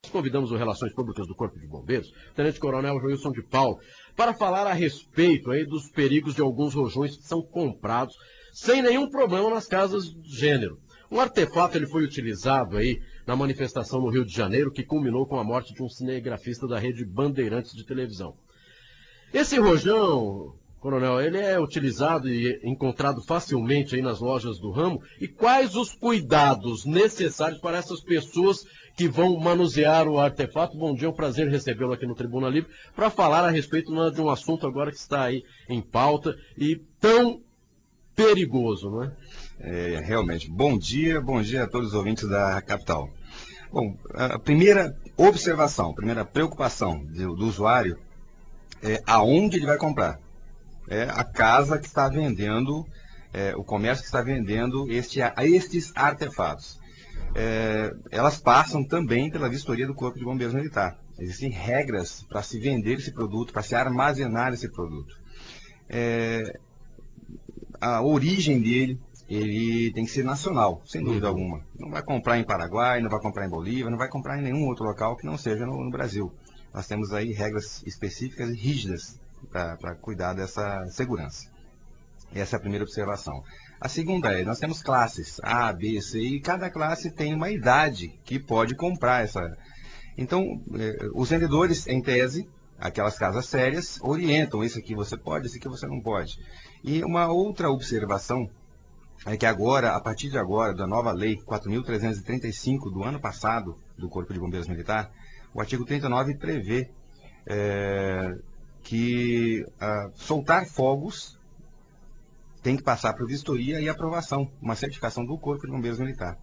convidamos o Relações Públicas do Corpo de Bombeiros, o Tenente Coronel Wilson de Paulo, para falar a respeito aí dos perigos de alguns rojões que são comprados sem nenhum problema nas casas de gênero. Um artefato ele foi utilizado aí na manifestação no Rio de Janeiro, que culminou com a morte de um cinegrafista da rede Bandeirantes de televisão. Esse rojão, Coronel, ele é utilizado e encontrado facilmente aí nas lojas do ramo. E quais os cuidados necessários para essas pessoas que vão manusear o artefato? Bom dia, é um prazer recebê-lo aqui no Tribuna Livre para falar a respeito de um assunto agora que está aí em pauta e tão perigoso, não é? Realmente. Bom dia a todos os ouvintes da capital. Bom, a primeira observação, a primeira preocupação do usuário é aonde ele vai comprar. É a casa que está vendendo, o comércio que está vendendo estes artefatos. Elas passam também pela vistoria do Corpo de Bombeiros Militar. Existem regras para se vender esse produto, para se armazenar esse produto. A origem dele, ele tem que ser nacional, sem dúvida alguma. Não vai comprar em Paraguai, não vai comprar em Bolívia, não vai comprar em nenhum outro local que não seja no Brasil. Nós temos aí regras específicas e rígidas para cuidar dessa segurança. Essa é a primeira observação. A segunda nós temos classes A, B, C, e cada classe tem uma idade que pode comprar essa. Então, os vendedores, em tese, aquelas casas sérias, orientam: esse aqui você pode, esse aqui você não pode. E uma outra observação é que agora, a partir de agora, da nova lei 4.335 do ano passado, do Corpo de Bombeiros Militar, o artigo 39 prevê que soltar fogos tem que passar por vistoria e aprovação, uma certificação do Corpo de Bombeiros Militar.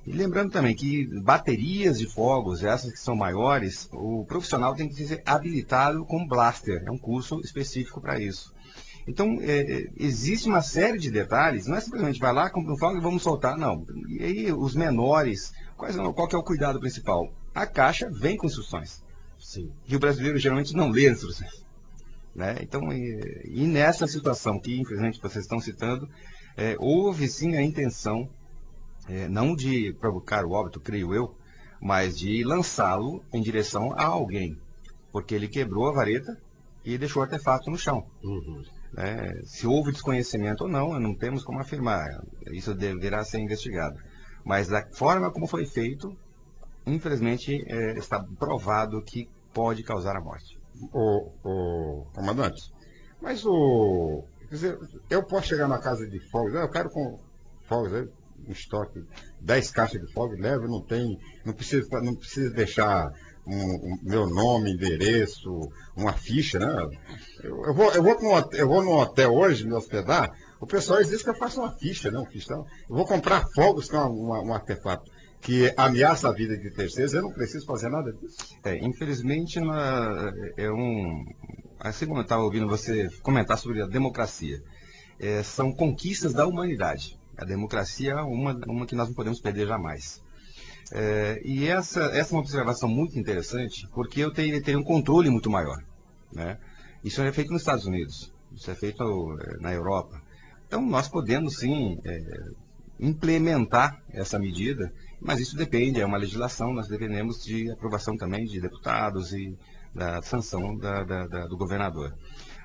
E lembrando também que baterias de fogos, essas que são maiores, o profissional tem que ser habilitado com blaster, é um curso específico para isso. Então, existe uma série de detalhes, não é simplesmente vai lá, compra um fogo e vamos soltar, não. E aí, os menores, qual que é o cuidado principal? A caixa vem com instruções. Sim. E o brasileiro geralmente não lê as instruções. Né? Então, e nessa situação que, infelizmente, vocês estão citando, houve sim a intenção, não de provocar o óbito, creio eu, mas de lançá-lo em direção a alguém. Porque ele quebrou a vareta e deixou o artefato no chão. Se houve desconhecimento ou não temos como afirmar. Isso deverá ser investigado. Mas da forma como foi feito, infelizmente, está provado que pode causar a morte. Comandante, mas quer dizer, eu posso chegar na casa de fogos, eu quero com fogos, um estoque, 10 caixas de fogos, levo, não precisa deixar meu nome, endereço, uma ficha, né? Eu vou num hotel hoje me hospedar, o pessoal exige que eu faça uma ficha, né? Eu vou comprar fogos com um artefato que ameaça a vida de terceiros, eu não preciso fazer nada disso. Infelizmente, assim como eu estava ouvindo você comentar sobre a democracia, são conquistas da humanidade. A democracia é uma que nós não podemos perder jamais. E essa é uma observação muito interessante, porque eu teria um controle muito maior. Né? Isso é feito nos Estados Unidos, isso é feito na Europa. Então, nós podemos, sim, implementar essa medida, mas isso depende, é uma legislação, nós dependemos de aprovação também de deputados e da sanção do governador.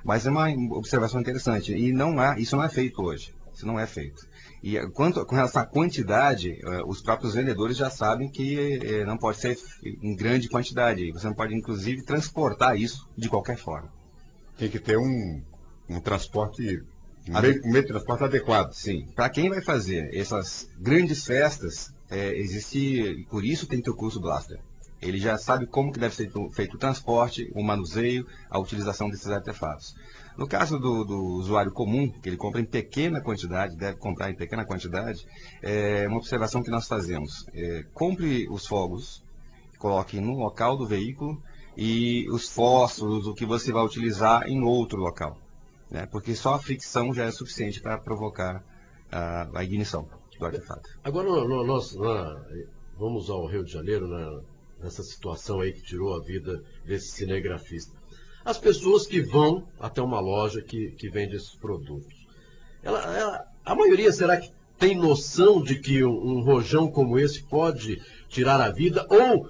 Mas é uma observação interessante, e isso não é feito hoje, isso não é feito. E com relação à quantidade, os próprios vendedores já sabem que não pode ser em grande quantidade, você não pode, inclusive, transportar isso de qualquer forma. Tem que ter um transporte, um meio de transporte adequado. Sim, para quem vai fazer essas grandes festas, existe, por isso tem que ter o curso Blaster. Ele já sabe como que deve ser feito o transporte, o manuseio, a utilização desses artefatos. No caso do usuário comum, que ele compra em pequena quantidade, deve comprar em pequena quantidade, uma observação que nós fazemos. Compre os fogos, coloque no local do veículo e os fósforos, o que você vai utilizar em outro local. Né? Porque só a fricção já é suficiente para provocar a ignição do artefato. Agora, nós vamos ao Rio de Janeiro, nessa situação aí que tirou a vida desse cinegrafista. As pessoas que vão até uma loja que vende esses produtos, a maioria, será que tem noção de que um rojão como esse pode tirar a vida? Ou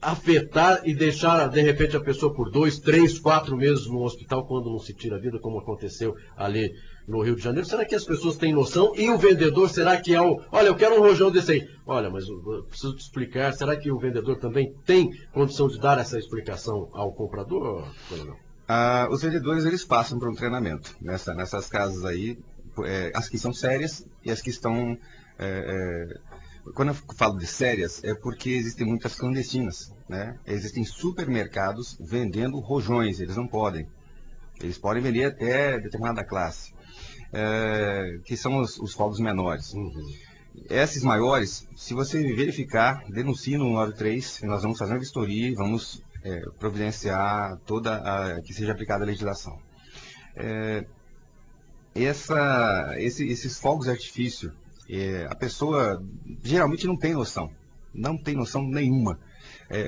afetar e deixar, de repente, a pessoa por 2, 3, 4 meses no hospital quando não se tira a vida, como aconteceu ali no Rio de Janeiro? Será que as pessoas têm noção? E o vendedor, será que é o... Olha, eu quero um rojão desse aí. Olha, mas eu preciso te explicar. Será que o vendedor também tem condição de dar essa explicação ao comprador, coronel? Os vendedores, eles passam por um treinamento nessas casas aí, as que são sérias e as que estão... Quando eu falo de sérias, é porque existem muitas clandestinas, né? Existem supermercados vendendo rojões, eles não podem. Eles podem vender até determinada classe, que são os fogos menores. Uhum. Esses maiores, se você verificar, denuncie no 93, nós vamos fazer uma vistoria e vamos providenciar que seja aplicada a legislação. Esses fogos de artifício, a pessoa geralmente não tem noção nenhuma.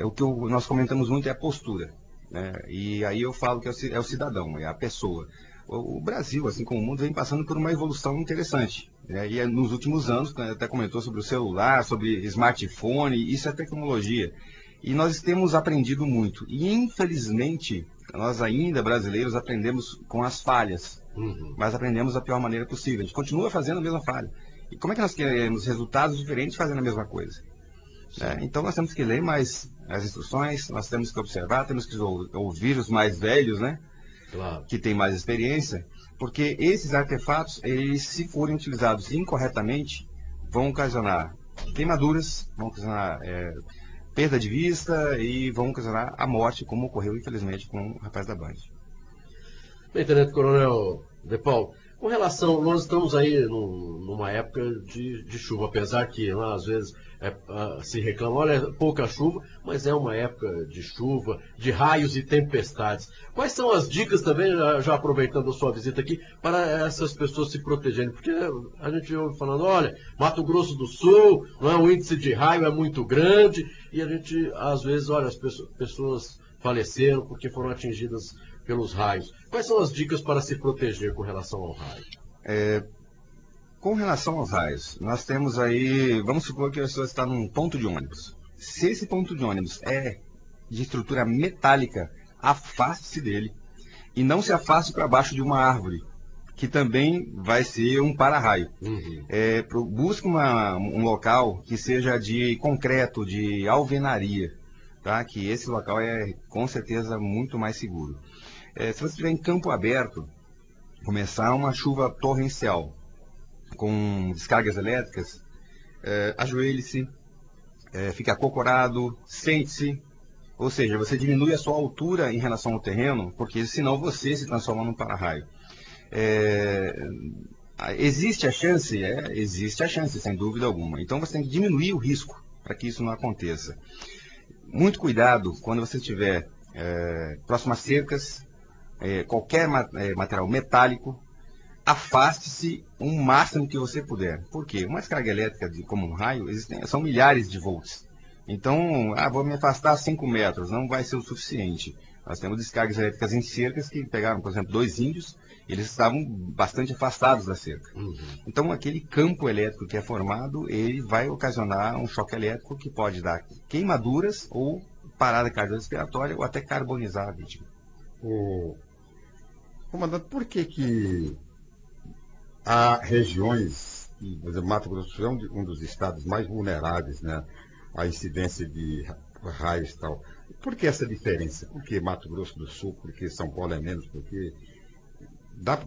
O que nós comentamos muito é a postura, né? E aí eu falo que é o cidadão, é a pessoa. O Brasil, assim como o mundo, vem passando por uma evolução interessante, né? E nos últimos anos, até comentou sobre o celular, sobre smartphone, isso é tecnologia. E nós temos aprendido muito. E infelizmente, nós ainda, brasileiros, aprendemos com as falhas. Uhum. Mas aprendemos da pior maneira possível. A gente continua fazendo a mesma falha. E como é que nós queremos resultados diferentes fazendo a mesma coisa? Então nós temos que ler mais as instruções, nós temos que observar, temos que ouvir os mais velhos, né? Claro. Que têm mais experiência, porque esses artefatos, eles, se forem utilizados incorretamente, vão ocasionar queimaduras, vão ocasionar perda de vista e vão ocasionar a morte, como ocorreu, infelizmente, com o rapaz da Band. Bem, Tenente Coronel De Paulo, com relação, nós estamos aí numa época de chuva, apesar que às vezes se reclama, olha, é pouca chuva, mas é uma época de chuva, de raios e tempestades. Quais são as dicas também, já aproveitando a sua visita aqui, para essas pessoas se protegerem? Porque a gente ouve falando, olha, Mato Grosso do Sul, o índice de raio é muito grande, e a gente, às vezes, olha, as pessoas faleceram porque foram atingidas pelos raios. Quais são as dicas para se proteger com relação ao raio? Com relação aos raios, nós temos aí, vamos supor que a pessoa está num ponto de ônibus. Se esse ponto de ônibus é de estrutura metálica, afaste-se dele. E não se afaste para baixo de uma árvore, que também vai ser um para-raio. Uhum. Busque um local que seja de concreto, de alvenaria, tá? Que esse local é com certeza muito mais seguro. Se você estiver em campo aberto, começar uma chuva torrencial, com descargas elétricas, ajoelhe-se, fique acocorado, sente-se, ou seja, você diminui a sua altura em relação ao terreno, porque senão você se transforma num para-raio. Existe a chance, sem dúvida alguma. Então você tem que diminuir o risco para que isso não aconteça. Muito cuidado quando você estiver próximo a cercas, qualquer material metálico, afaste-se o máximo que você puder. Por quê? Uma descarga elétrica como um raio, são milhares de volts. Então, vou me afastar 5 metros, não vai ser o suficiente. Nós temos descargas elétricas em cercas que pegaram, por exemplo, 2 índios, eles estavam bastante afastados da cerca. Uhum. Então, aquele campo elétrico que é formado, ele vai ocasionar um choque elétrico que pode dar queimaduras ou parada cardiorrespiratória ou até carbonizar a vítima. Comandante, por que há regiões, por exemplo, Mato Grosso do Sul é um dos estados mais vulneráveis, né, à incidência de raios e tal? Por que essa diferença? Por que Mato Grosso do Sul? Por que São Paulo é menos? Porque dá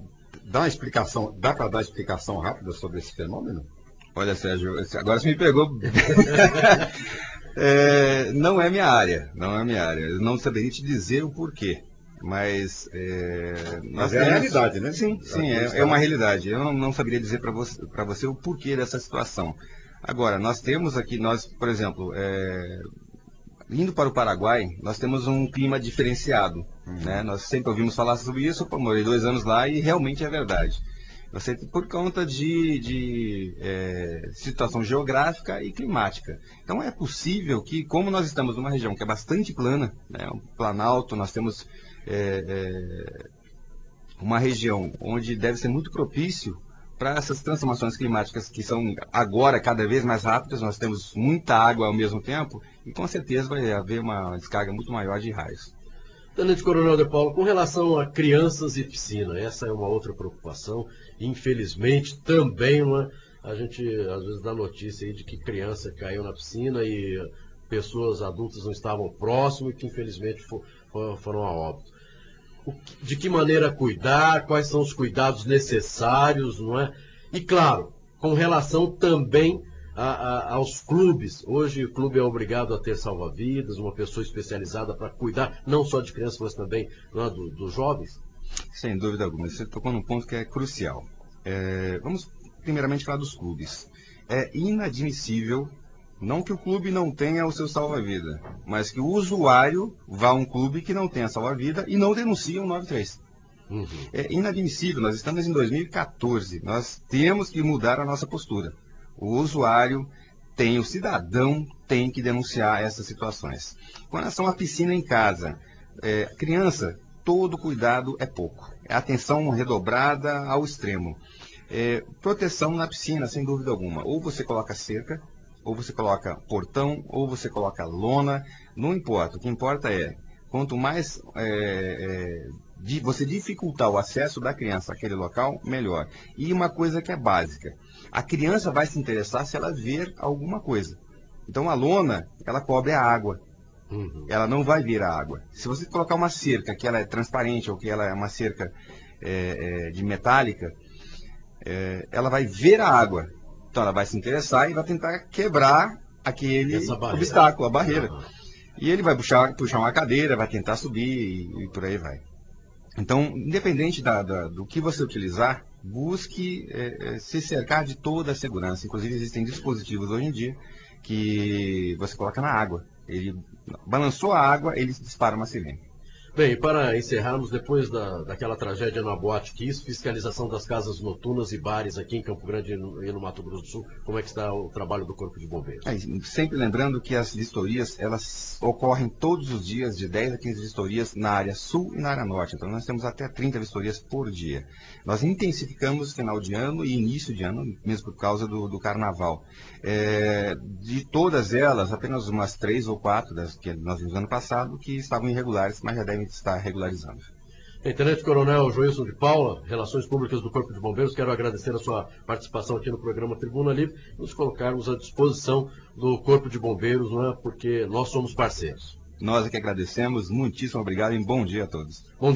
uma explicação, dá para dar explicação rápida sobre esse fenômeno? Olha, Sérgio, agora você me pegou. Não é minha área. Eu não saberia te dizer o porquê. Mas a realidade, né? Sim, é uma realidade. Eu não saberia dizer para você o porquê dessa situação. Agora, nós temos aqui, por exemplo, indo para o Paraguai, nós temos um clima diferenciado. Né? Nós sempre ouvimos falar sobre isso, eu morei 2 anos lá e realmente é verdade. Por conta de situação geográfica e climática. Então é possível que, como nós estamos numa região que é bastante plana, né, um planalto, nós temos uma região onde deve ser muito propício para essas transformações climáticas que são agora cada vez mais rápidas, nós temos muita água ao mesmo tempo e com certeza vai haver uma descarga muito maior de raios. Tenente Coronel De Paulo, com relação a crianças e piscina, essa é uma outra preocupação. Infelizmente, também a gente às vezes dá notícia aí de que criança caiu na piscina e pessoas adultas não estavam próximo e que infelizmente foram a óbito. De que maneira cuidar, quais são os cuidados necessários, não é? E claro, com relação também aos clubes. Hoje o clube é obrigado a ter salva-vidas, uma pessoa especializada para cuidar não só de crianças, mas também dos jovens. Sem dúvida alguma, você tocou num ponto que é crucial. Vamos primeiramente falar dos clubes. É inadmissível, não que o clube não tenha o seu salva-vida, mas que o usuário vá a um clube que não tenha salva-vida e não denuncie um 93. Uhum. É inadmissível, nós estamos em 2014, nós temos que mudar a nossa postura. O usuário o cidadão tem que denunciar essas situações. Com relação à piscina em casa, criança, todo cuidado é pouco. É atenção redobrada ao extremo. Proteção na piscina, sem dúvida alguma. Ou você coloca cerca, ou você coloca portão, ou você coloca lona, não importa. O que importa é, quanto mais você dificultar o acesso da criança àquele local, melhor. E uma coisa que é básica, a criança vai se interessar se ela ver alguma coisa. Então a lona, ela cobre a água. Uhum. Ela não vai ver a água. Se você colocar uma cerca que ela é transparente ou que ela é uma cerca de metálica, ela vai ver a água. Então ela vai se interessar e vai tentar quebrar aquele obstáculo, a barreira. Uhum. E ele vai puxar uma cadeira, vai tentar subir e por aí vai. Então, independente do que você utilizar, busque se cercar de toda a segurança. Inclusive existem dispositivos hoje em dia que você coloca na água. Ele balançou a água, ele dispara uma sirene. Bem, para encerrarmos, depois daquela tragédia na Boate Kiss, fiscalização das casas noturnas e bares aqui em Campo Grande e no Mato Grosso do Sul, como é que está o trabalho do Corpo de Bombeiros? Sempre lembrando que as vistorias, elas ocorrem todos os dias, de 10 a 15 vistorias na área sul e na área norte. Então nós temos até 30 vistorias por dia. Nós intensificamos final de ano e início de ano, mesmo por causa do carnaval. De todas elas, apenas umas 3 ou 4 das que nós vimos ano passado, que estavam irregulares, mas já devem estar regularizando. Tenente Coronel Joilson de Paula, Relações Públicas do Corpo de Bombeiros, quero agradecer a sua participação aqui no programa Tribuna Livre e nos colocarmos à disposição do Corpo de Bombeiros, não é? Porque nós somos parceiros. Nós é que agradecemos, muitíssimo obrigado e bom dia a todos. Bom dia.